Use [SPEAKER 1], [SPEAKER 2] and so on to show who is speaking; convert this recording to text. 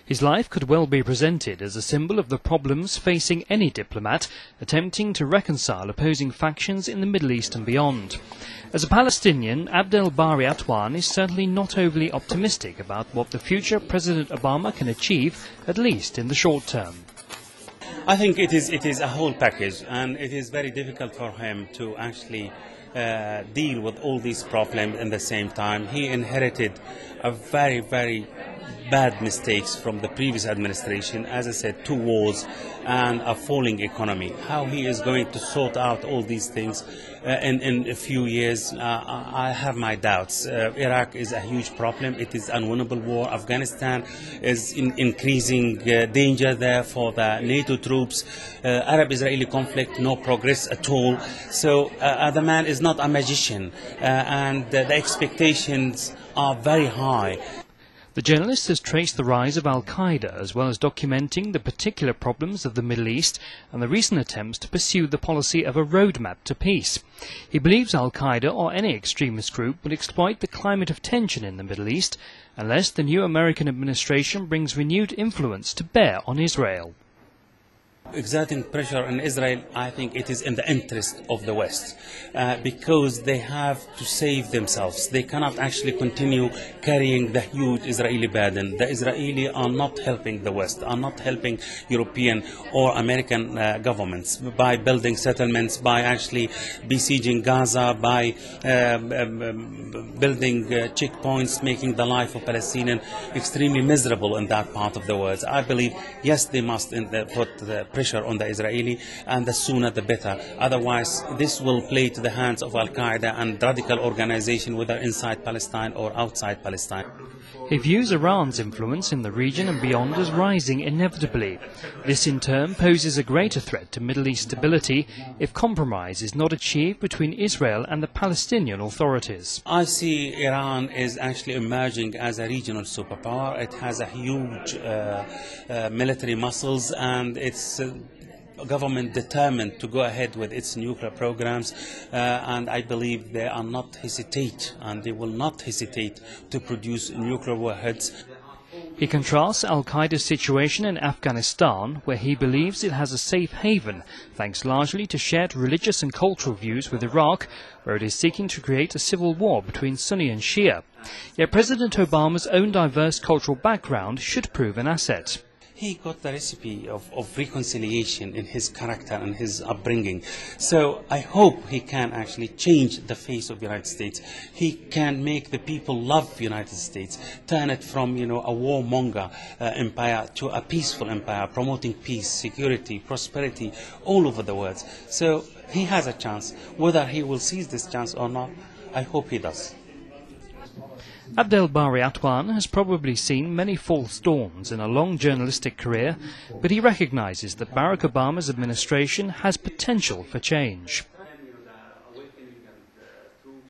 [SPEAKER 1] His life could well be presented as a symbol of the problems facing any diplomat attempting to reconcile opposing factions in the Middle East and beyond. As a Palestinian, Abdel Bari Atwan is certainly not overly optimistic about what the future President Obama can achieve, at least in the short term.
[SPEAKER 2] I think it is a whole package, and it is very difficult for him to actually deal with all these problems at the same time. He inherited a very bad mistakes from the previous administration, as I said, 2 wars and a falling economy. How he is going to sort out all these things in a few years, I have my doubts. Iraq is a huge problem. It is an unwinnable war. Afghanistan is in increasing danger there for the NATO troops. Arab-Israeli conflict, no progress at all. So the man is not a magician, and the expectations are very high.
[SPEAKER 1] The journalist has traced the rise of al-Qaeda, as well as documenting the particular problems of the Middle East and the recent attempts to pursue the policy of a roadmap to peace. He believes al-Qaeda or any extremist group will exploit the climate of tension in the Middle East unless the new American administration brings renewed influence to bear on Israel.
[SPEAKER 2] Exerting pressure on Israel, I think it is in the interest of the West, because they have to save themselves. They cannot actually continue carrying the huge Israeli burden. The Israelis are not helping the West, are not helping European or American governments by building settlements, by actually besieging Gaza, by building checkpoints, making the life of Palestinians extremely miserable in that part of the world. I believe, yes, they must put the pressure on the Israeli, and the sooner the better. Otherwise, this will play to the hands of al-Qaeda and radical organization, whether inside Palestine or outside Palestine.
[SPEAKER 1] He views Iran's influence in the region and beyond as rising inevitably. This in turn poses a greater threat to Middle East stability if compromise is not achieved between Israel and the Palestinian authorities.
[SPEAKER 2] I see Iran is actually emerging as a regional superpower. It has a huge military muscles, and its government determined to go ahead with its nuclear programs, and I believe they are not hesitate, and they will not hesitate to produce nuclear warheads.
[SPEAKER 1] He contrasts al-Qaeda's situation in Afghanistan, where he believes it has a safe haven, thanks largely to shared religious and cultural views with Iraq, where it is seeking to create a civil war between Sunni and Shia. Yet President Obama's own diverse cultural background should prove an asset.
[SPEAKER 2] He got the recipe of reconciliation in his character and his upbringing. So I hope he can actually change the face of the United States. He can make the people love the United States, turn it from, a warmonger empire to a peaceful empire, promoting peace, security, prosperity all over the world. So he has a chance. Whether he will seize this chance or not, I hope he does.
[SPEAKER 1] Abdel Bari Atwan has probably seen many false dawns in a long journalistic career, but he recognizes that Barack Obama's administration has potential for change.